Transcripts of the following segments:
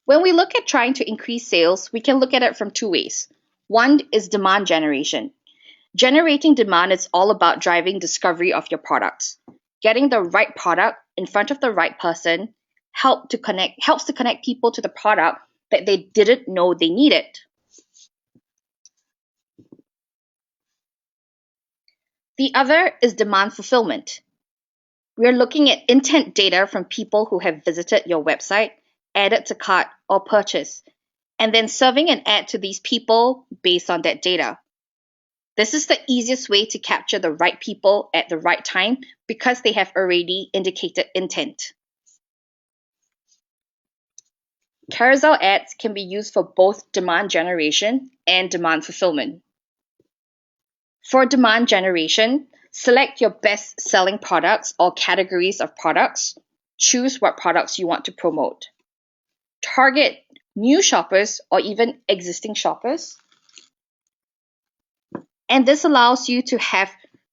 When we look at trying to increase sales, we can look at it from two ways. One is demand generation. Generating demand is all about driving discovery of your products. Getting the right product in front of the right person helps to connect people to the product that they didn't know they needed. The other is demand fulfillment. We are looking at intent data from people who have visited your website, added to cart, or purchased, and then serving an ad to these people based on that data. This is the easiest way to capture the right people at the right time because they have already indicated intent. Carousel ads can be used for both demand generation and demand fulfillment. For demand generation, select your best selling products or categories of products. Choose what products you want to promote. Target new shoppers or even existing shoppers. And this allows you to have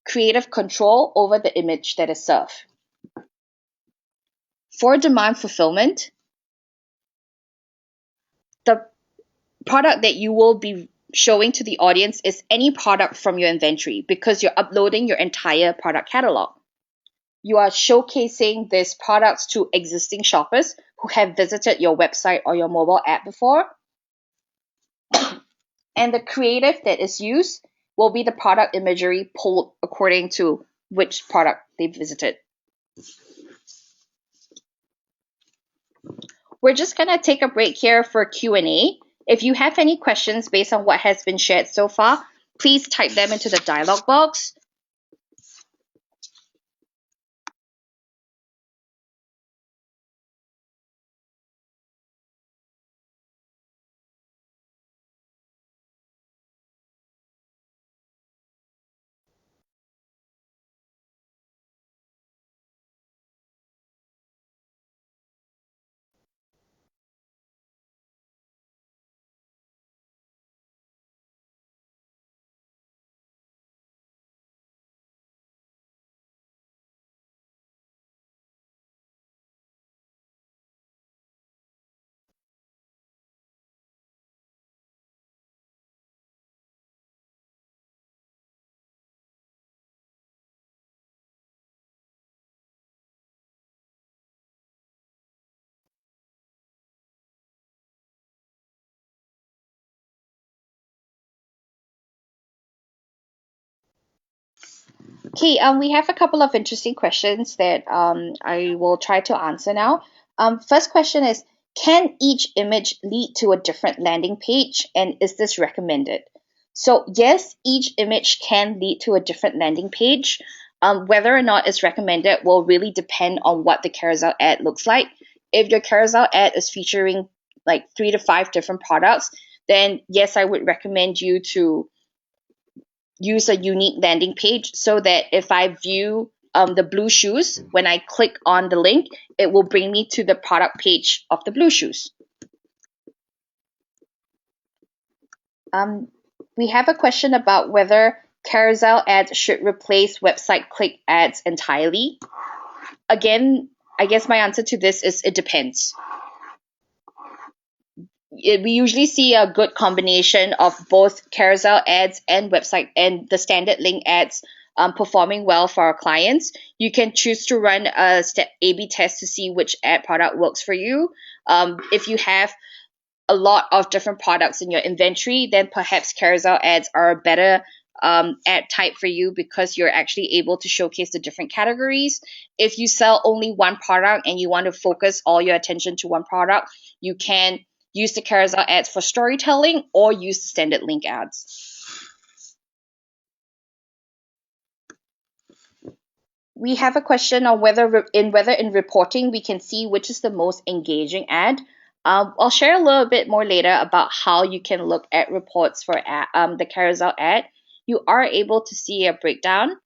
creative control over the image that is served. For demand fulfillment, the product that you will be showing to the audience is any product from your inventory because you're uploading your entire product catalog. You are showcasing these products to existing shoppers who have visited your website or your mobile app before. And the creative that is used will be the product imagery pulled according to which product they visited. We're just going to take a break here for Q&A. If you have any questions based on what has been shared so far, please type them into the dialog box. Okay, we have a couple of interesting questions that I will try to answer now. First question is, can each image lead to a different landing page, and is this recommended? So yes, each image can lead to a different landing page. Whether or not it's recommended will really depend on what the carousel ad looks like. If your carousel ad is featuring like 3 to 5 different products, then yes, I would recommend you to use a unique landing page so that if I view the blue shoes, when I click on the link, it will bring me to the product page of the blue shoes. We have a question about whether carousel ads should replace website click ads entirely. Again, I guess my answer to this is it depends. We usually see a good combination of both carousel ads and website and the standard link ads performing well for our clients. You can choose to run a A/B test to see which ad product works for you. If you have a lot of different products in your inventory, then perhaps carousel ads are a better ad type for you because you're actually able to showcase the different categories. If you sell only one product and you want to focus all your attention to one product, you can use the carousel ads for storytelling or use the standard link ads. We have a question on whether in reporting we can see which is the most engaging ad. I'll share a little bit more later about how you can look at reports for the carousel ad. You are able to see a breakdown,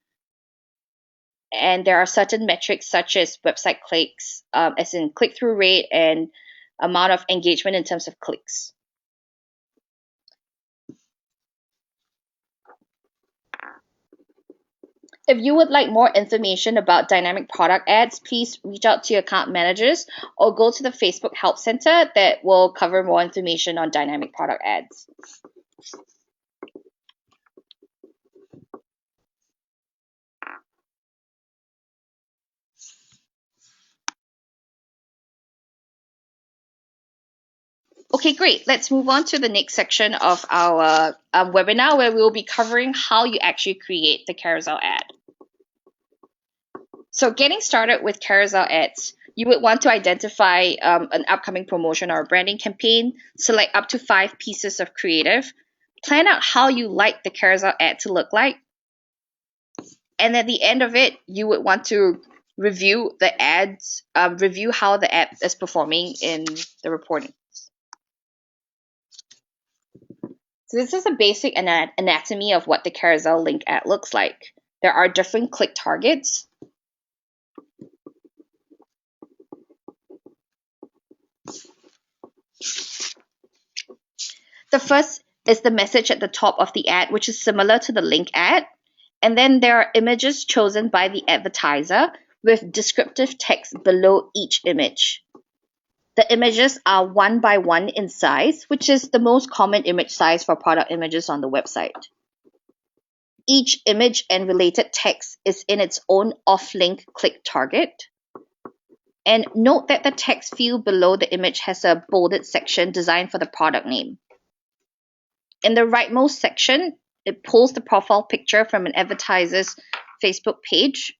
and there are certain metrics such as website clicks, as in click-through rate and amount of engagement in terms of clicks. If you would like more information about dynamic product ads, please reach out to your account managers or go to the Facebook Help Center that will cover more information on dynamic product ads. Okay, great. Let's move on to the next section of our webinar where we will be covering how you actually create the carousel ad. So getting started with carousel ads, you would want to identify an upcoming promotion or a branding campaign, select up to 5 pieces of creative, plan out how you like the carousel ad to look like, and at the end of it, you would want to review the ads, review how the ad is performing in the reporting. So this is a basic anatomy of what the carousel link ad looks like. There are different click targets. The first is the message at the top of the ad, which is similar to the link ad. And then there are images chosen by the advertiser with descriptive text below each image. The images are 1 by 1 in size, which is the most common image size for product images on the website. Each image and related text is in its own off-link click target. And note that the text field below the image has a bolded section designed for the product name. In the rightmost section, it pulls the profile picture from an advertiser's Facebook page.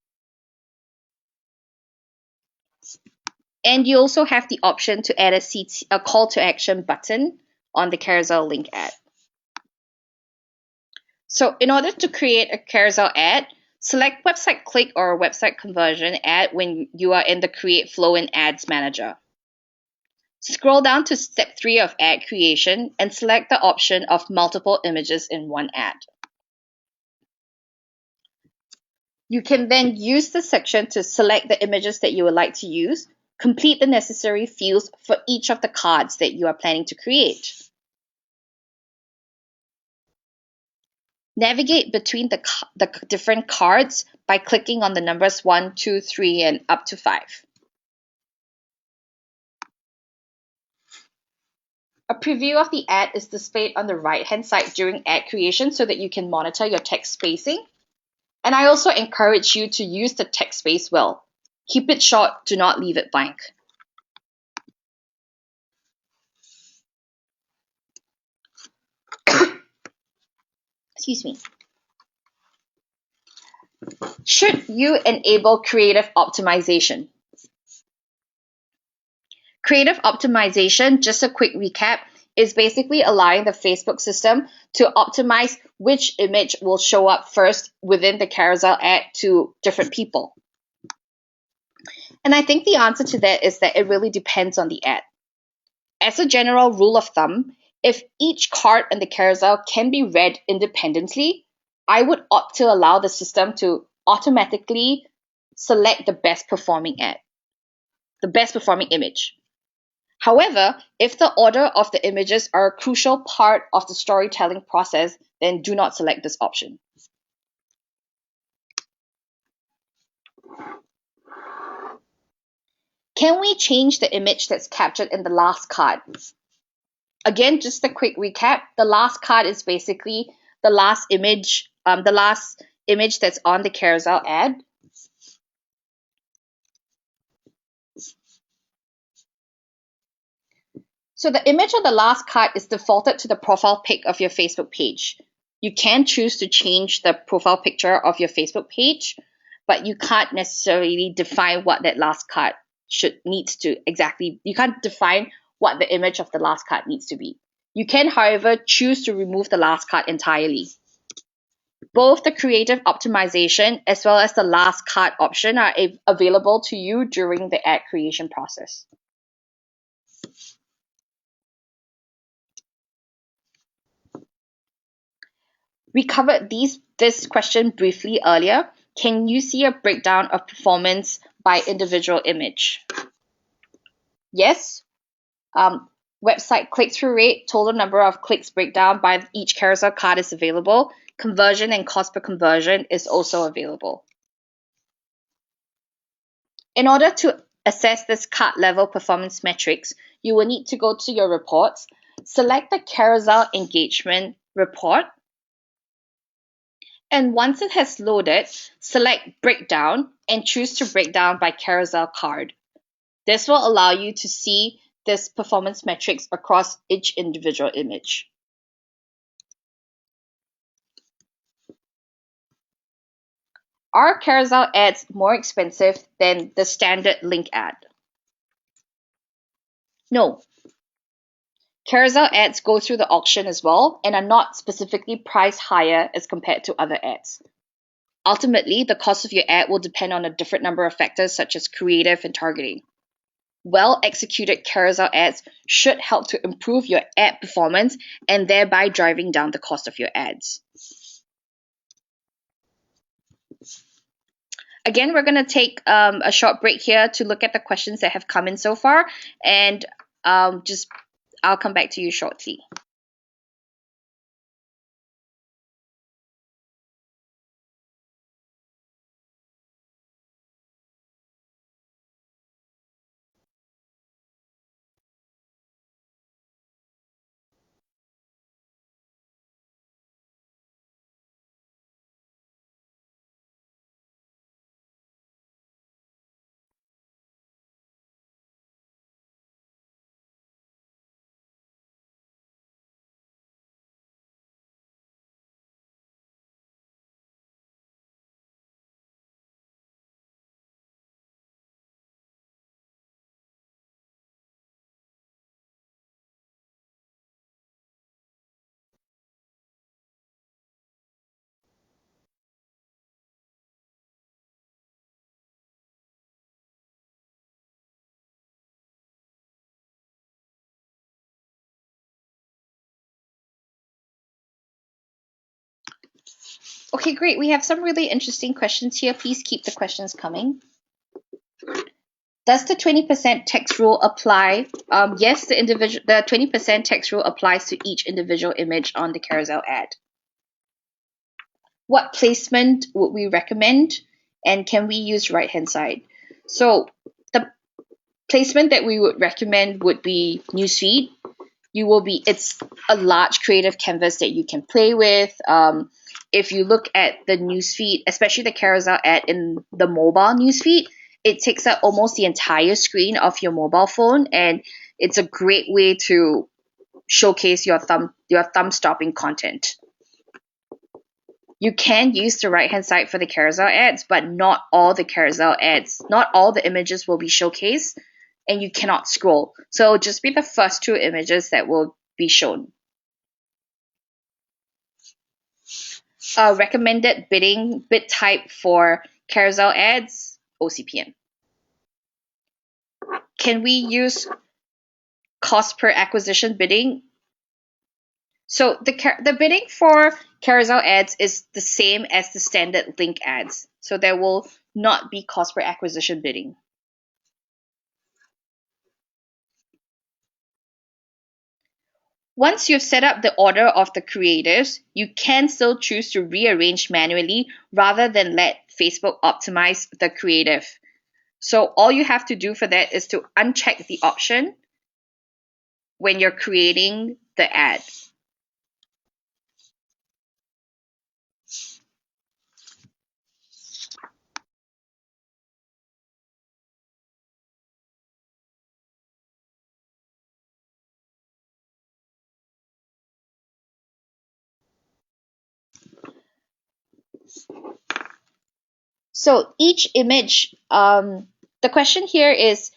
And you also have the option to add a call to action button on the carousel link ad. So in order to create a carousel ad, select website click or website conversion ad when you are in the Create Flow in Ads Manager. Scroll down to step 3 of ad creation and select the option of multiple images in one ad. You can then use the section to select the images that you would like to use, complete the necessary fields for each of the cards that you are planning to create. Navigate between the different cards by clicking on the numbers 1, 2, 3, and up to 5. A preview of the ad is displayed on the right-hand side during ad creation so that you can monitor your text spacing. And I also encourage you to use the text space well. Keep it short, do not leave it blank. Excuse me. Should you enable creative optimization? Creative optimization, just a quick recap, is basically allowing the Facebook system to optimize which image will show up first within the carousel ad to different people. And I think the answer to that is that it really depends on the ad. As a general rule of thumb, if each card in the carousel can be read independently, I would opt to allow the system to automatically select the best performing ad, the best performing image. However, if the order of the images are a crucial part of the storytelling process, then do not select this option. Can we change the image that's captured in the last card? Again, just a quick recap. The last card is basically the last image that's on the carousel ad. So the image on the last card is defaulted to the profile pic of your Facebook page. You can choose to change the profile picture of your Facebook page, but you can't necessarily define what that last card needs to exactly. You can't define what the image of the last card needs to be. You can, however, choose to remove the last card entirely. Both the creative optimization as well as the last card option are available to you during the ad creation process. We covered this question briefly earlier. Can you see a breakdown of performance by individual image? Yes. Website click-through rate, total number of clicks breakdown by each carousel card is available. conversion and cost per conversion is also available. In order to assess this cart level performance metrics, you will need to go to your reports, select the Carousel engagement report, and once it has loaded, select breakdown and choose to break down by Carousel card. This will allow you to see this performance metrics across each individual image. Are Carousel ads more expensive than the standard link ad? No. Carousel ads go through the auction as well and are not specifically priced higher as compared to other ads. Ultimately, the cost of your ad will depend on a different number of factors such as creative and targeting. Well-executed carousel ads should help to improve your ad performance and thereby driving down the cost of your ads. Again, we're going to take a short break here to look at the questions that have come in so far, and I'll come back to you shortly. Okay, great. We have some really interesting questions here. Please keep the questions coming. Does the 20% tax rule apply? Yes, the 20% tax rule applies to each individual image on the carousel ad. What placement would we recommend? And can we use right-hand side? So the placement that we would recommend would be newsfeed. It's a large creative canvas that you can play with. If you look at the newsfeed, especially the carousel ad in the mobile newsfeed, it takes up almost the entire screen of your mobile phone, and it's a great way to showcase your thumb-stopping content. You can use the right-hand side for the carousel ads, but not all the images will be showcased, and you cannot scroll. So just be the first two images that will be shown. Recommended bid type for carousel ads, OCPM. Can we use cost per acquisition bidding? So the bidding for carousel ads is the same as the standard link ads. So there will not be cost per acquisition bidding. Once you've set up the order of the creatives, you can still choose to rearrange manually rather than let Facebook optimize the creative. So all you have to do for that is to uncheck the option when you're creating the ad. So each image, the question here is,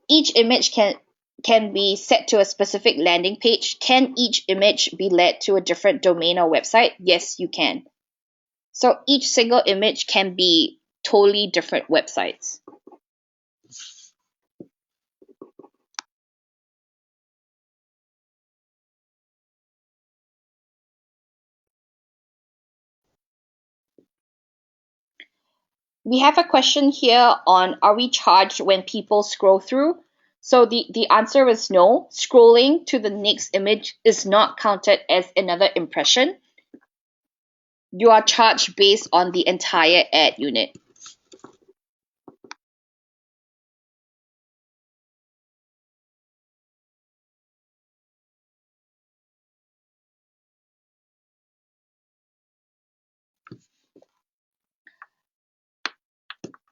each image can be set to a specific landing page. Can each image be led to a different domain or website? Yes, you can. So each single image can be totally different websites. We have a question here on, are we charged when people scroll through? So the answer is no. Scrolling to the next image is not counted as another impression. You are charged based on the entire ad unit.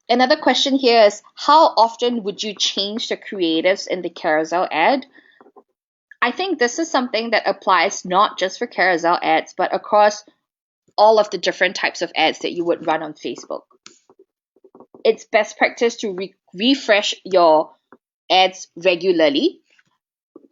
Another question here is, how often would you change the creatives in the carousel ad? I think this is something that applies not just for carousel ads, but across all of the different types of ads that you would run on Facebook. It's best practice to refresh your ads regularly.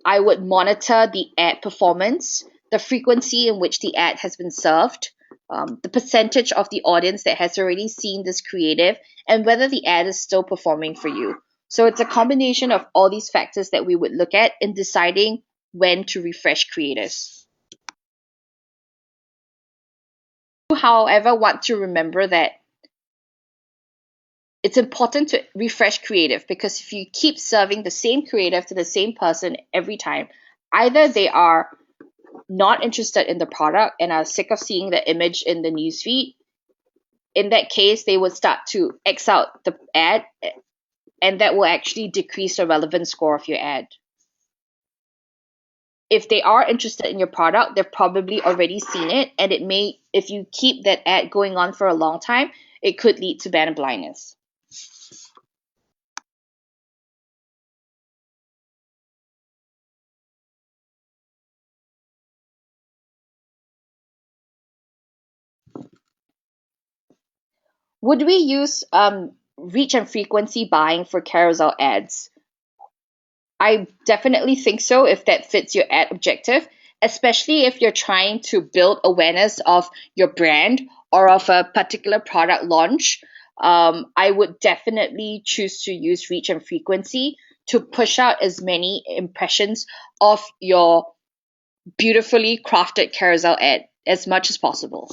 I would monitor the ad performance, the frequency in which the ad has been served, the percentage of the audience that has already seen this creative, and whether the ad is still performing for you. So it's a combination of all these factors that we would look at in deciding when to refresh creatives. You, however, want to remember that it's important to refresh creative, because if you keep serving the same creative to the same person every time, either they are not interested in the product and are sick of seeing the image in the newsfeed. In that case, they would start to X out the ad, and that will actually decrease the relevance score of your ad. If they are interested in your product, they've probably already seen it, and it may, if you keep that ad going on for a long time, it could lead to banner blindness. Would we use reach and frequency buying for carousel ads? I definitely think so if that fits your ad objective, especially if you're trying to build awareness of your brand or of a particular product launch. I would definitely choose to use reach and frequency to push out as many impressions of your beautifully crafted carousel ad as much as possible.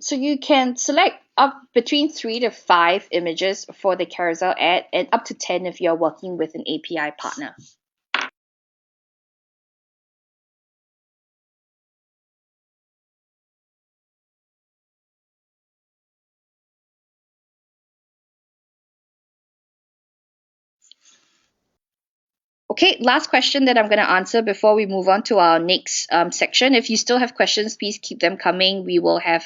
So you can select up between 3 to 5 images for the carousel ad, and up to 10 if you're working with an API partner. Okay, last question that I'm going to answer before we move on to our next section. If you still have questions, please keep them coming. We will have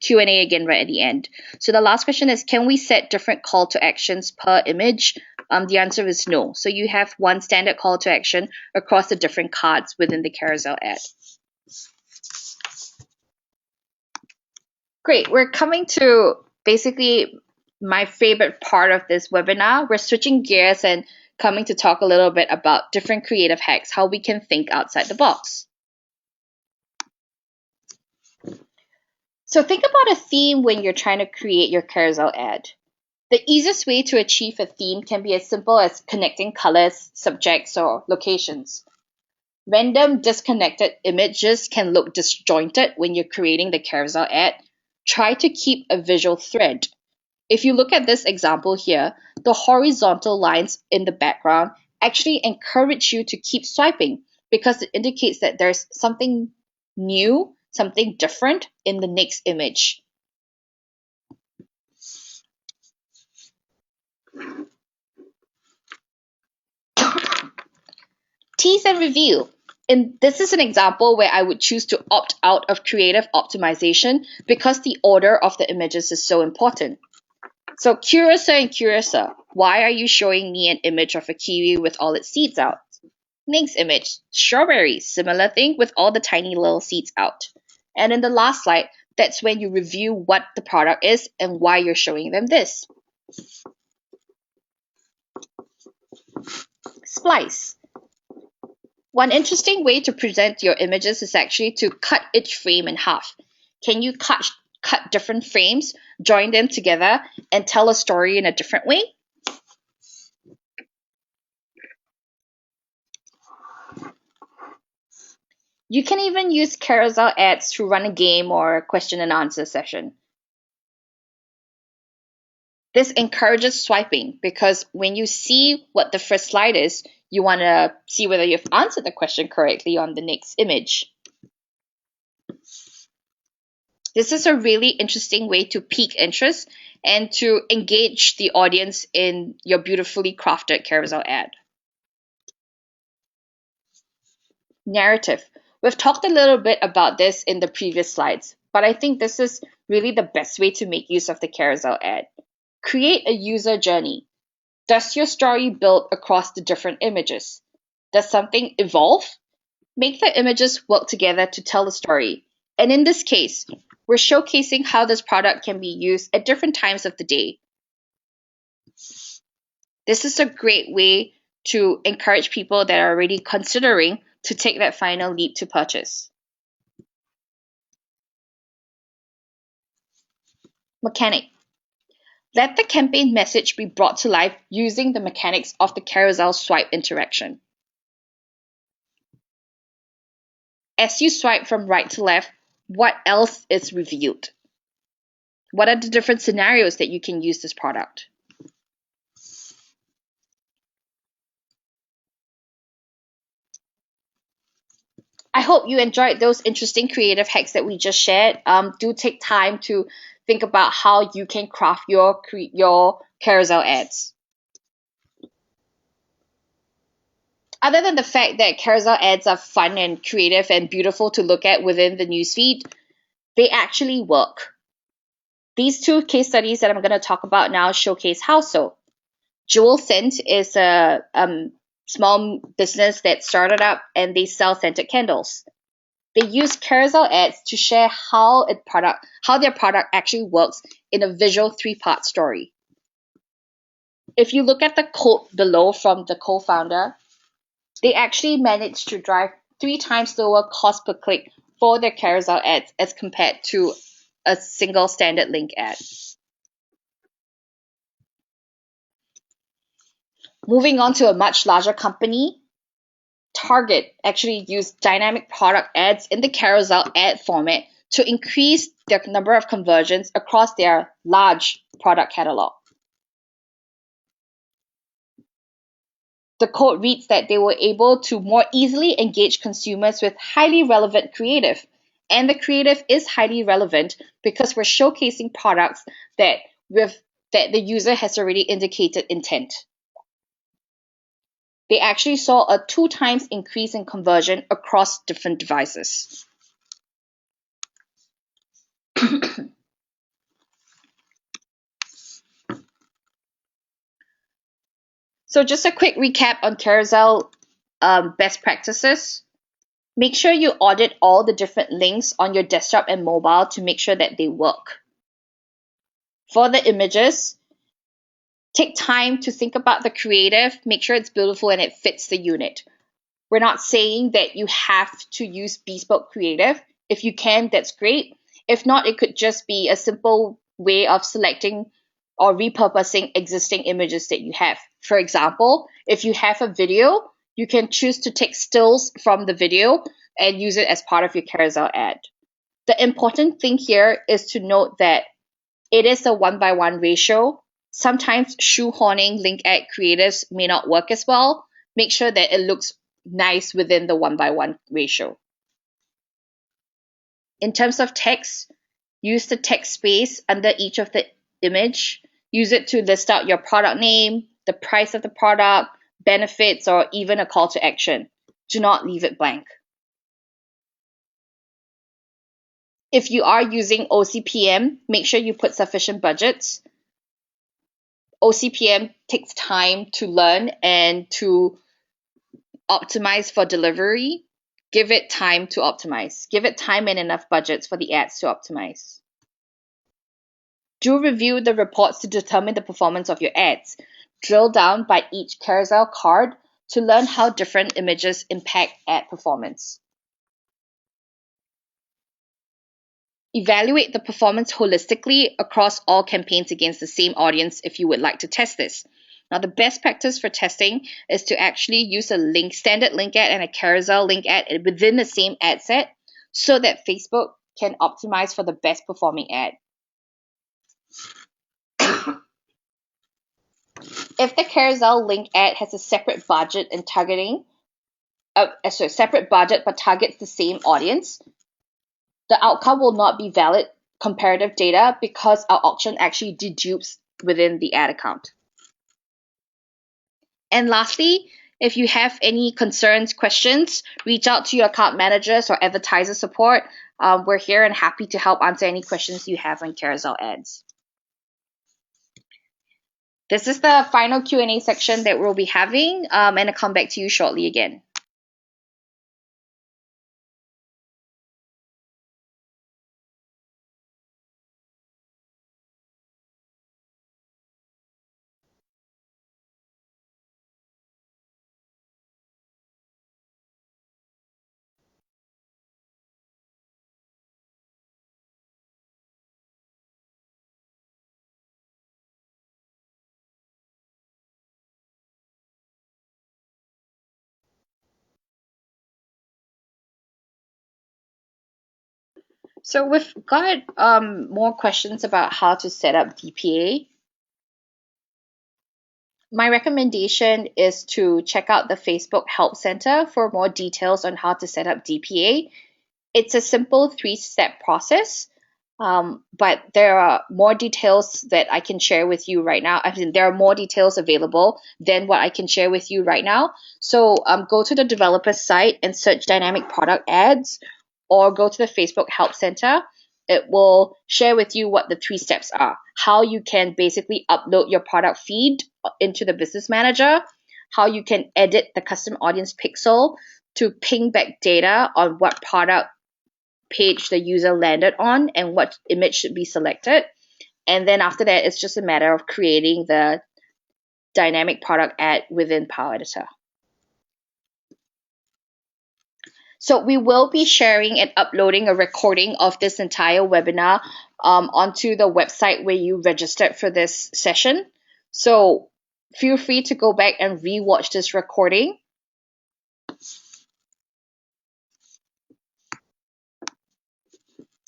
Q&A again right at the end. So the last question is, can we set different call to actions per image? The answer is no. So you have one standard call to action across the different cards within the carousel ad. Great. We're coming to basically my favorite part of this webinar. We're switching gears and coming to talk a little bit about different creative hacks, how we can think outside the box. So think about a theme when you're trying to create your carousel ad. The easiest way to achieve a theme can be as simple as connecting colors, subjects, or locations. Random disconnected images can look disjointed when you're creating the carousel ad. Try to keep a visual thread. If you look at this example here, the horizontal lines in the background actually encourage you to keep swiping, because it indicates that there's something new, something different in the next image. Tease and review. And this is an example where I would choose to opt out of creative optimization because the order of the images is so important. So curiouser and curiouser, why are you showing me an image of a kiwi with all its seeds out? Next image, strawberries, similar thing with all the tiny little seeds out. And in the last slide, that's when you review what the product is and why you're showing them this. Splice. One interesting way to present your images is actually to cut each frame in half. Can you cut different frames, join them together, and tell a story in a different way? You can even use carousel ads to run a game or a question and answer session. This encourages swiping because when you see what the first slide is, you want to see whether you've answered the question correctly on the next image. This is a really interesting way to pique interest and to engage the audience in your beautifully crafted carousel ad. Narrative. We've talked a little bit about this in the previous slides, but I think this is really the best way to make use of the carousel ad. Create a user journey. Does your story build across the different images? Does something evolve? Make the images work together to tell a story. And in this case, we're showcasing how this product can be used at different times of the day. This is a great way to encourage people that are already considering to take that final leap to purchase. Mechanic. Let the campaign message be brought to life using the mechanics of the carousel swipe interaction. As you swipe from right to left, what else is revealed? What are the different scenarios that you can use this product? I hope you enjoyed those interesting creative hacks that we just shared. Do take time to think about how you can craft your carousel ads. Other than the fact that carousel ads are fun and creative and beautiful to look at within the newsfeed, they actually work. These two case studies that I'm going to talk about now showcase how so. Jewel Scent is a small business that started up and they sell scented candles. They use carousel ads to share how their product actually works in a visual 3-part story. If you look at the quote below from the co-founder, they actually managed to drive 3 times lower cost per click for their carousel ads as compared to a single standard link ad. Moving on to a much larger company, Target actually used dynamic product ads in the carousel ad format to increase the number of conversions across their large product catalog. The code reads that they were able to more easily engage consumers with highly relevant creative. And the creative is highly relevant because we're showcasing products that the user has already indicated intent. They actually saw a 2 times increase in conversion across different devices. So just a quick recap on Carousel best practices. Make sure you audit all the different links on your desktop and mobile to make sure that they work. For the images, take time to think about the creative, make sure it's beautiful and it fits the unit. We're not saying that you have to use bespoke creative. If you can, that's great. If not, it could just be a simple way of selecting or repurposing existing images that you have. For example, if you have a video, you can choose to take stills from the video and use it as part of your carousel ad. The important thing here is to note that it is a 1:1 ratio. Sometimes shoehorning link ad creatives may not work as well. Make sure that it looks nice within the 1:1 ratio. In terms of text, use the text space under each of the image. Use it to list out your product name, the price of the product, benefits, or even a call to action. Do not leave it blank. If you are using OCPM, make sure you put sufficient budgets. OCPM takes time to learn and to optimize for delivery. Give it time to optimize. Give it time and enough budgets for the ads to optimize. Do review the reports to determine the performance of your ads. Drill down by each carousel card to learn how different images impact ad performance. evaluate the performance holistically across all campaigns against the same audience if you would like to test this. Now, the best practice for testing is to actually use a standard link ad and a carousel link ad within the same ad set so that Facebook can optimize for the best performing ad. If the carousel link ad has a separate budget and targeting, separate budget but targets the same audience, the outcome will not be valid comparative data because our auction actually dedupes within the ad account. And lastly, if you have any concerns, questions, reach out to your account managers or advertiser support. We're here and happy to help answer any questions you have on carousel ads. This is the final Q&A section that we'll be having, and I'll come back to you shortly again. So we've got more questions about how to set up DPA. My recommendation is to check out the Facebook Help Center for more details on how to set up DPA. It's a simple 3-step process, but there are more details that I can share with you right now. I mean, there are more details available than what I can share with you right now. So go to the developer site and search dynamic product ads, or go to the Facebook Help Center. It will share with you what the 3 steps are, how you can basically upload your product feed into the business manager, how you can edit the custom audience pixel to ping back data on what product page the user landed on and what image should be selected. And then after that, it's just a matter of creating the dynamic product ad within Power Editor. So we will be sharing and uploading a recording of this entire webinar onto the website where you registered for this session. So feel free to go back and re-watch this recording.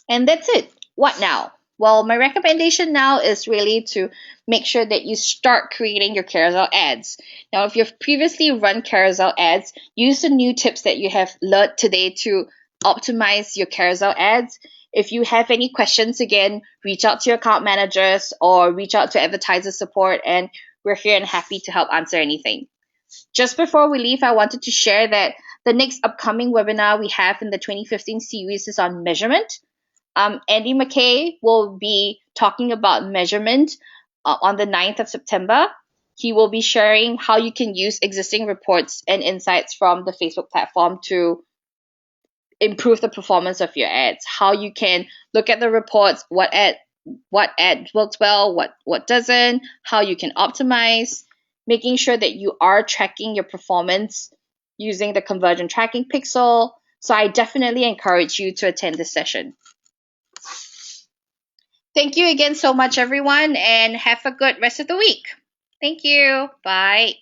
And that's it. What now? Well, my recommendation now is really to make sure that you start creating your carousel ads. Now, if you've previously run carousel ads, use the new tips that you have learned today to optimize your carousel ads. If you have any questions, again, reach out to your account managers or reach out to advertiser support, and we're here and happy to help answer anything. Just before we leave, I wanted to share that the next upcoming webinar we have in the 2015 series is on measurement. Andy McKay will be talking about measurement on the 9th of September. He will be sharing how you can use existing reports and insights from the Facebook platform to improve the performance of your ads, how you can look at the reports, what ad works well, what doesn't, how you can optimize, making sure that you are tracking your performance using the conversion tracking pixel. So I definitely encourage you to attend this session. Thank you again so much, everyone, and have a good rest of the week. Thank you. Bye.